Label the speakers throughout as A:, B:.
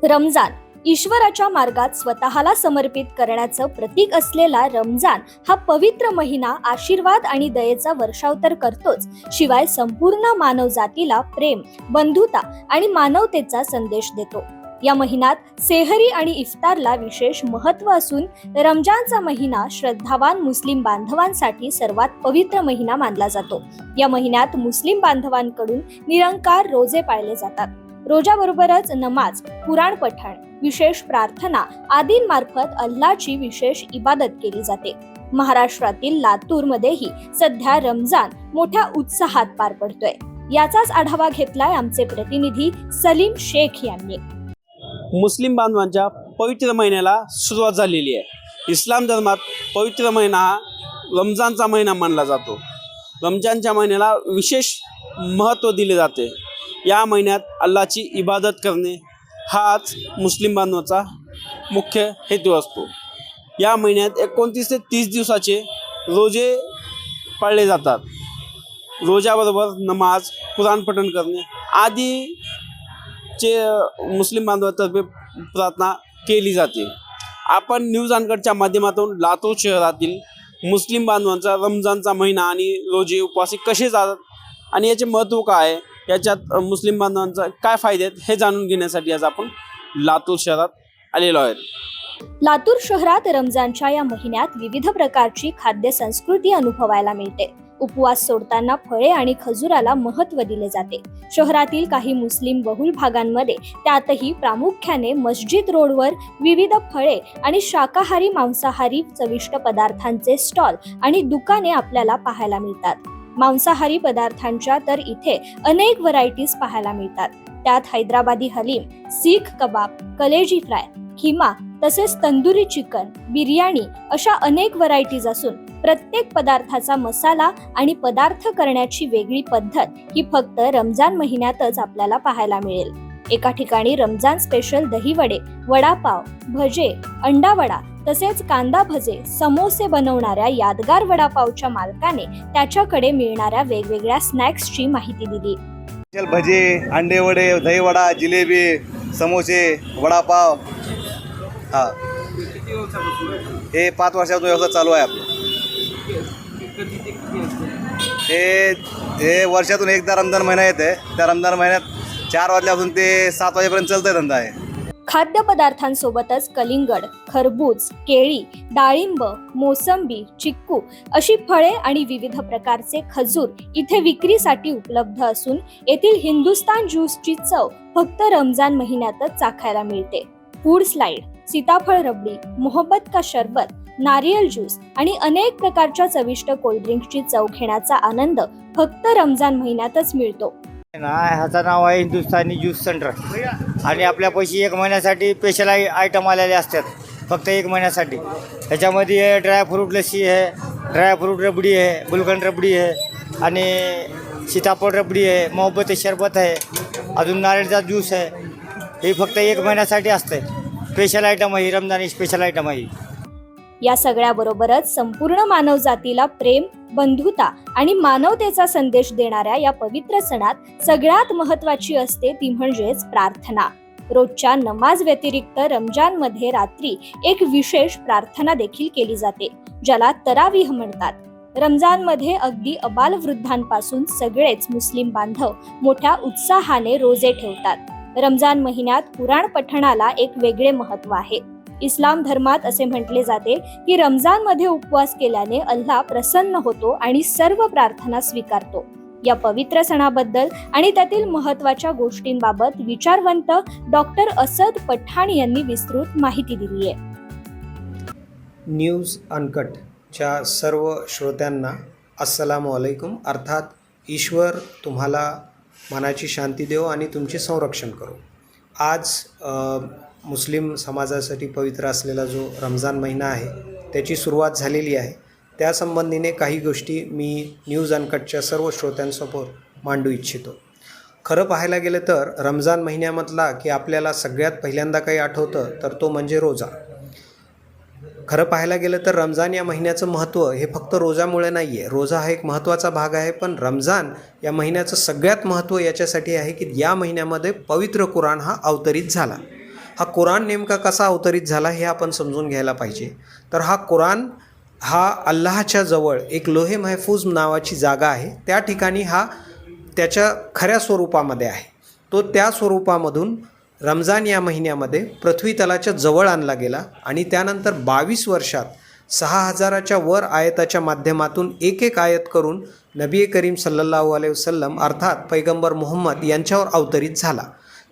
A: रमजान ईश्वराच्या मार्गात स्वतःला समर्पित करण्याचं प्रतीक असलेला रमजान हा पवित्र महिना आशीर्वाद आणि दयेचा वर्षाव तर करतोच, शिवाय संपूर्ण मानवजातीला प्रेम, बंधुता आणि मानवतेचा संदेश देतो। या महिन्यात सेहरी आणि इफ्तारला विशेष महत्त्व असून रमजानचा महिना श्रद्धावान मुस्लिम बांधवांसाठी सर्वात पवित्र महिना मानला जातो। या महिन्यात मुस्लिम बांधवांकडून निरंकार रोजे पाळले जातात। रोजाबरोबरच नमाज, कुराण पठण, विशेष प्रार्थना आदींमार्फत अल्लाची विशेष इबादत केली जाते। महाराष्ट्रातील लातूरमध्येही सध्या रमजान मोठ्या उत्साहात पार पडतोय। याचाच आढावा घेतलाय आमचे प्रतिनिधी सलीम शेख यांनी।
B: मुस्लिम बांधवांच्या पवित्र महिन्याला सुरुवात झालेली आहे। इस्लाम धर्मात पवित्र महिना हा रमजानचा महिना मानला जातो। रमजानच्या महिन्याला विशेष महत्त्व दिले जाते। या महिन्यात अल्लाची इबादत करणे हाच मुस्लिम बांधवांचा मुख्य हेतू असतो। या महिन्यात 29 ते 30 दिवसाचे रोजे पाळले जातात। रोजाबरोबर नमाज, कुराण पठण करणे आदीचे मुस्लिम बांधवांतर्फे प्रार्थना केली जाते। आपण न्यूज अनकटच्या माध्यमातून लातूर शहरातील मुस्लिम बांधवांचा रमजानचा महिना आणि रोजे उपवास कसे जातात आणि याचे महत्त्व काय आहे, याच्यात मुस्लिम बांधवांचा काय फायदे आहेत हे जाणून घेण्यासाठी आज आपण लातूर शहरात आलेलो आहोत।
A: लातूर शहरात रमजानच्या या महिन्यात विविध प्रकारची खाद्य संस्कृती अनुभवायला मिळते। उपवास सोडताना फळे आणि खजुराला महत्त्व दिले जाते। शहरातील काही मुस्लिम बहुल भागांमध्ये त्यातही प्रामुख्याने मस्जिद रोडवर विविध फळे आणि शाकाहारी मांसाहारी चविष्ट पदार्थांचे स्टॉल आणि दुकाने आपल्याला पाहायला मिळतात। मांसाहारी पदार्थांच्या तर इथे अनेक व्हरायटीज पाहायला मिळतात। त्यात हैदराबादी हलीम, सीख कबाब, कलेजी फ्राय, खिमा तसेच तंदुरी चिकन, बिर्याणी अशा अनेक व्हरायटीज असून प्रत्येक पदार्थाचा मसाला आणि पदार्थ करण्याची वेगळी पद्धत ही फक्त रमजान महिन्यातच आपल्याला पाहायला मिळेल। एका ठिकाणी रमजान स्पेशल दहीवडे, वडापाव, भजे, अंडा वडा तसेच कांदा भजे, समोसे बनवणाऱ्या यादगार वडापावच्या मालकाने त्याच्याकडे मिळणाऱ्या वेगवेगळ्या स्नॅक्सची माहिती दिली।
C: भजे, अंडे वडे, दही वडा, जिलेबी, समोसे, वडापाव हा हे 5 वर्षाचा व्यवसाय चालू आहे आपला। हे वर्षातून एकदा रमजान महिना येते। त्या रमजान महिन्यात 4 वाजल्यापासून ते 7 वाजेपर्यंत चालतंय धंदा आहे।
A: खाद्य पदार्थांसोबतच कलिंगड, खरबूज, केळी, डाळिंब, मोसंबी, चिक्कू अशी फळे आणि विविध प्रकारचे खजूर इथे विक्रीसाठी उपलब्ध असून येथील हिंदुस्तान ज्यूसची चव फक्त रमजान महिन्यातच चाखायला मिळते। फूड स्लाइड, सीताफळ रबडी, मोहब्बत का शरबत, नारियल ज्यूस आणि अनेक प्रकारच्या चविष्ट कोल्ड्रिंक्सची चव घेण्याचा आनंद फक्त रमजान महिन्यातच मिळतो।
D: ह्याचं नाव आहे हिंदुस्थानी ज्यूस सेंटर आणि आपल्यापाशी 1 महिन्यासाठी स्पेशल आयटम आलेले असतात, फक्त 1 महिन्यासाठी। ह्याच्यामध्ये ड्रायफ्रूट लस्सी आहे, ड्रायफ्रूट रबडी आहे, गुलकंद रबडी आहे आणि सीताफळ रबडी आहे, मोहब्बत शरबत आहे, अजून नारळचा ज्यूस आहे। हे फक्त 1 महिन्यासाठी असते। स्पेशल आयटम आहे, रमजानी स्पेशल आयटम आहे।
A: या सगळ्याबरोबरच संपूर्ण मानवजातीला प्रेम, बंधुता आणि मानवतेचा संदेश देणाऱ्या या पवित्र सणात सगळ्यात महत्त्वाची असते ती म्हणजेच प्रार्थना। रोजच्या नमाज व्यतिरिक्त रमजानमध्ये रात्री एक विशेष प्रार्थना देखील केली जाते, ज्याला तरावीह म्हणतात। रमजानमध्ये अगदी अबालवृद्धांपासून सगळेच मुस्लिम बांधव मोठ्या उत्साहाने रोजे ठेवतात। रमजान महिन्यात कुराण पठणाला एक वेगळे महत्त्व आहे। इस्लाम धर्मात असे म्हटले जाते की रमजान मध्ये उपवास केल्याने अल्लाह प्रसन्न होतो आणि सर्व प्रार्थना स्वीकारतो। या पवित्र सणाबद्दल आणि त्यातील महत्त्वाच्या गोष्टींबाबत विचारवंत डॉक्टर असद पठाण यांनी विस्तृत माहिती दिली आहे।
E: न्यूज अनकटच्या सर्व श्रोत्यांना अस्सलामु अलैकुम। अर्थात ईश्वर तुम्हाला मनाची शांती देव आणि तुमचे संरक्षण करो। आज मुस्लिम समाजासाठी पवित्र असलेला जो रमजान महिना आहे त्याची सुरुवात झालेली आहे। त्या संबंधीने काही गोष्टी मी न्यूज अनकटच्या सर्व श्रोत्यांसमोर मांडू इच्छितो। खरं पाहायला गेलं तर रमजान महिन्यामधला की आपल्याला सगळ्यात पहिल्यांदा काही आठवतं तर तो म्हणजे रोजा। खरं पाहायला गेलं तर रमजान या महिन्याचं महत्त्व हे फक्त रोजामुळे नाही आहे। रोजा हा एक महत्त्वाचा भाग आहे, पण रमजान या महिन्याचं सगळ्यात महत्त्व याच्यासाठी आहे की या महिन्यामध्ये पवित्र कुराण हा अवतरित झाला। हा कुराण नेमका कसा अवतरित झाला हे आपण समजून घ्यायला पाहिजे. तर हा कुराण हा अल्लाहच्या जवळ एक लोहे महफूज नावाची जागा आहे, त्या ठिकाणी हा त्याच्या खऱ्या स्वरूपामध्ये आहे. तो त्या स्वरूपामधून रमजान या महिन्यामध्ये पृथ्वीतलाच्या जवळ आणला गेला आणि त्यानंतर 22 वर्षात 6000च्या वर आयताच्या माध्यमातून एक एक आयत करून नबी करीम सल्लल्लाहु अलैहि वसल्लम अर्थात पैगंबर मुहम्मद यांच्यावर अवतरित झाला.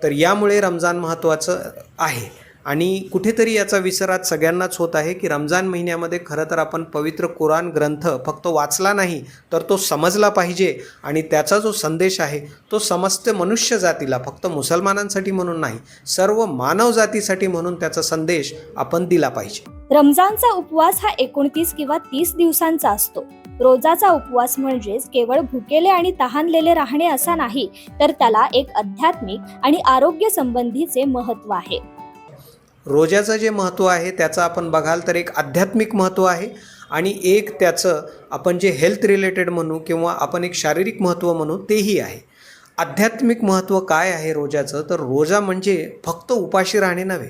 E: तर यामुळे रमजान महत्त्वाचं आहे आणि कुठेतरी याचा विसर आज सगळ्यांनाच होत आहे की रमजान महिन्यामध्ये खरं तर आपण पवित्र कुराण ग्रंथ फक्त वाचला नाही तर तो समजला पाहिजे आणि त्याचा जो संदेश आहे तो समस्त मनुष्य जातीला, फक्त मुसलमानांसाठी म्हणून नाही, सर्व मानव जातीसाठी म्हणून त्याचा संदेश आपण दिला पाहिजे.
A: रमजानचा उपवास हा 29 किंवा 30 दिवसांचा असतो. रोजाचा उपवास म्हणजेच केवळ भुकेले आणि तहानलेले राहणे असा नाही, तर त्याला एक आध्यात्मिक आणि आरोग्य संबंधीचे महत्त्व आहे.
E: रोजाचं जे महत्त्व आहे त्याचं आपण बघाल तर एक आध्यात्मिक महत्त्व आहे आणि एक त्याचं आपण जे हेल्थ रिलेटेड म्हणू किंवा आपण एक शारीरिक महत्त्व म्हणू तेही आहे. आध्यात्मिक महत्त्व काय आहे रोजाचं, तर रोजा म्हणजे फक्त उपाशी राहणे नव्हे,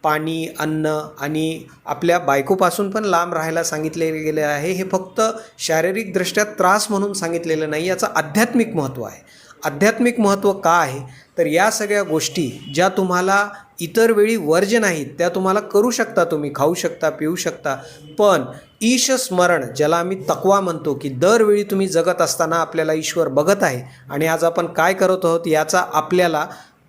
E: पाणी, अन्न आणि आपल्या बायकोपासून पण लांब राहायला सांगितले गेले आहे. हे फक्त शारीरिकदृष्ट्या त्रास म्हणून सांगितलेलं नाही, याचं आध्यात्मिक महत्त्व आहे. आध्यात्मिक महत्त्व का आहे, तर या सगळ्या गोष्टी ज्या तुम्हाला इतर वेळी वर्ज्य नाहीत त्या तुम्हाला करू शकता, तुम्ही खाऊ शकता, पिऊ शकता, पण ईश स्मरण ज्याला आम्ही तक्वा म्हणतो की दरवेळी तुम्ही जगत असताना आपल्याला ईश्वर बघत आहे आणि आज आपण काय करत आहोत याचा आपल्याला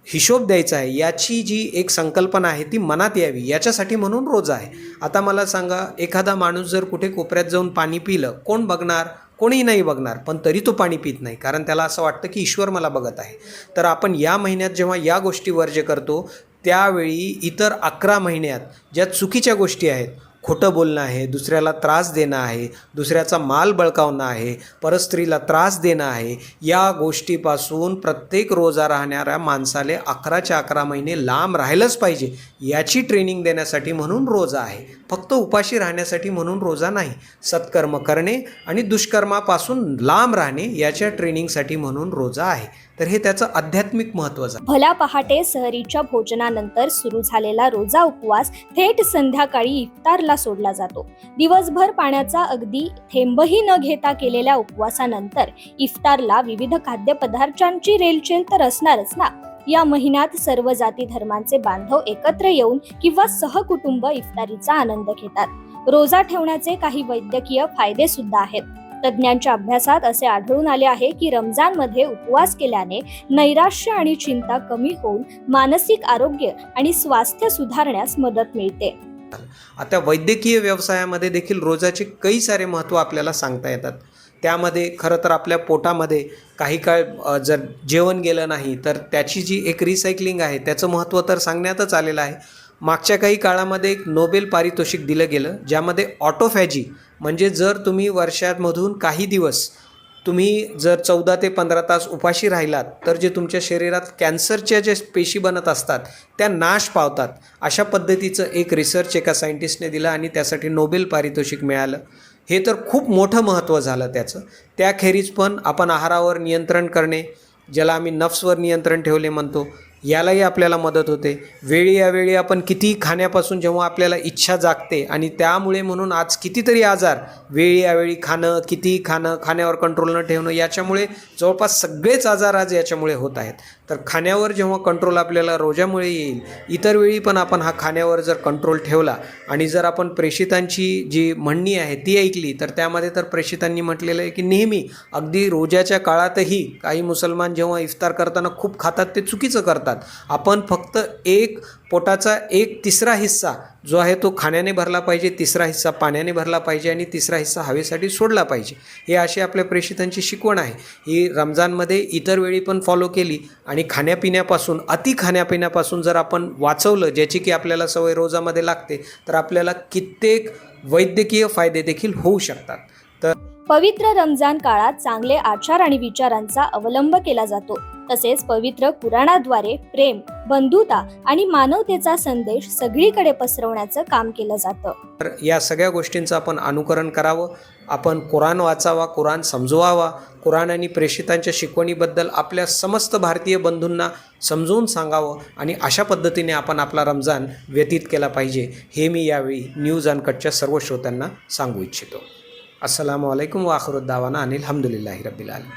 E: हिशोब द्यायचा आहे, याची जी एक संकल्पना आहे ती मनात यावी, याच्यासाठी म्हणून रोजा आहे. आता मला सांगा, एखादा माणूस जर कुठे कोपऱ्यात जाऊन पाणी पिलं, कोण बघणार? कोणीही नाही बघणार, पण तरी तो पाणी पित नाही, कारण त्याला असं वाटतं की ईश्वर मला बघत आहे. तर आपण या महिन्यात जेव्हा या गोष्टी वर्ज्य करतो त्यावेळी इतर 11 महिन्यात ज्या चुकीच्या गोष्टी आहेत, खोटं बोलणं आहे, दुसऱ्याला त्रास देणं आहे, दुसऱ्याचा माल बळकावणं आहे, परस्त्रीला त्रास देणं आहे, या गोष्टीपासून प्रत्येक रोजा राहणाऱ्या माणसाले 11च्या 11 महिने लांब राहिलंच पाहिजे, याची ट्रेनिंग देण्यासाठी म्हणून रोजा आहे. फक्त उपाशी राहण्यासाठी म्हणून रोजा नाही, सत्कर्म करणे आणि दुष्कर्मापासून लांब राहणे याच्या ट्रेनिंगसाठी म्हणून रोजा आहे. तर हे त्याचं आध्यात्मिक महत्त्व आहे.
A: भल्या पहाटे सहरीच्या भोजनानंतर सुरू झालेला रोजा उपवास थेट संध्याकाळी इफ्तारला सोडला जातो. दिवसभर पाण्याचा अगदी थेंबही न घेता केलेल्या उपवासानंतर इफ्तारला विविध खाद्यपदार्थांची रेलचेल तर असणारच ना. या महिन्यात सर्व जाती धर्मांचे बांधव एकत्र येऊन किंवा सहकुटुंब इफ्तारीचा आनंद घेतात. रोजा ठेवण्याचे काही वैद्यकीय फायदे सुद्धा आहेत. तज्ज्ञांच्या अभ्यासात असे आढळून आले आहे की रमजानमध्ये उपवास केल्याने नैराश्य आणि चिंता कमी होऊन मानसिक आरोग्य आणि स्वास्थ्य सुधारण्यास मदत मिळते.
E: आता वैद्यकीय व्यवसायामध्ये देखील रोजाचे काही सारे महत्त्व आपल्याला सांगता येतात. त्यामध्ये खरं तर आपल्या पोटामध्ये काही काळ जर जेवण गेलं नाही तर त्याची जी एक रिसायकलिंग आहे त्याचं महत्त्व तर सांगण्यातच आलेलं आहे. मागच्या काही काळामध्ये एक नोबेल पारितोषिक दिलं गेलं, ज्यामध्ये ऑटोफॅजी म्हणजे जर तुम्ही वर्षामधून काही दिवस तुम्ही जर 14 ते 15 तास उपाशी राहिलात तर जे तुमच्या शरीरात कॅन्सरच्या जे पेशी बनत असतात त्या नाश पावतात. अशा पद्धतीचं एक रिसर्च एका सायंटिस्टने दिलं आणि त्यासाठी नोबेल पारितोषिक मिळालं. हे तर खूप मोठं महत्त्व झालं त्याचं. त्याखेरीज पण आपण आहारावर नियंत्रण करणे, ज्याला आम्ही नफ्सवर नियंत्रण ठेवले म्हणतो, यालाही आपल्याला मदत होते. वेळी यावेळी आपण किती खाण्यापासून जेव्हा आपल्याला इच्छा जागते आणि त्यामुळे म्हणून आज कितीतरी आजार, वेळी यावेळी खाणं, किती खाणं, खाण्यावर कंट्रोल न ठेवणं, याच्यामुळे जवळपास सगळेच आजार आज याच्यामुळे होत आहेत. तर खाण्यावर जेव्हा कंट्रोल आपल्याला रोजामुळे येईल, इतर वेळी पण आपण हा खाण्यावर जर कंट्रोल ठेवला आणि जर आपण प्रेषितांची जी म्हणणी आहे ती ऐकली तर त्यामध्ये तर प्रेषितांनी म्हटलेलं आहे की नेहमी अगदी रोजाच्या काळातही काही मुसलमान जेव्हा इफ्तार करताना खूप खातात ते चुकीचं करतात. आपण फक्त एक पोटाचा 1/3 हिस्सा जो आहे तो खाण्याने भरला पाहिजे, 1/3 हिस्सा पाण्याने भरला पाहिजे आणि 1/3 हिस्सा हवेसाठी सोडला पाहिजे. हे अशी आपल्या प्रेषितांची शिकवण आहे. ही रमजानमध्ये इतर वेळी पण फॉलो केली आणि खाण्यापिण्यापासून, अति खाण्यापिण्यापासून जर आपण वाचवलं, ज्याची की आपल्याला सवय रोजामध्ये लागते, तर आपल्याला कित्येक वैद्यकीय फायदे देखील होऊ शकतात. तर
A: पवित्र रमजान काळात चांगले आचार आणि विचारांचा अवलंब केला जातो. तसेच पवित्र कुराणाद्वारे प्रेम, बंधुता आणि मानवतेचा संदेश सगळीकडे पसरवण्याचं काम केलं जातं.
E: तर या सगळ्या गोष्टींचं आपण अनुकरण करावं. आपण कुराण वाचावा, कुराण समजवावा, कुराण आणि प्रेषितांच्या शिकवणीबद्दल आपल्या समस्त भारतीय बंधूंना समजवून सांगावं आणि अशा पद्धतीने आपण आपला रमजान व्यतीत केला पाहिजे, हे मी यावेळी न्यूज अनकटच्या सर्व श्रोत्यांना सांगू इच्छितो. अस्सलामु अलैकुम व आखिरुद्दावाना अनिल हम्दुलिल्लाहि रब्बिल आलमीन.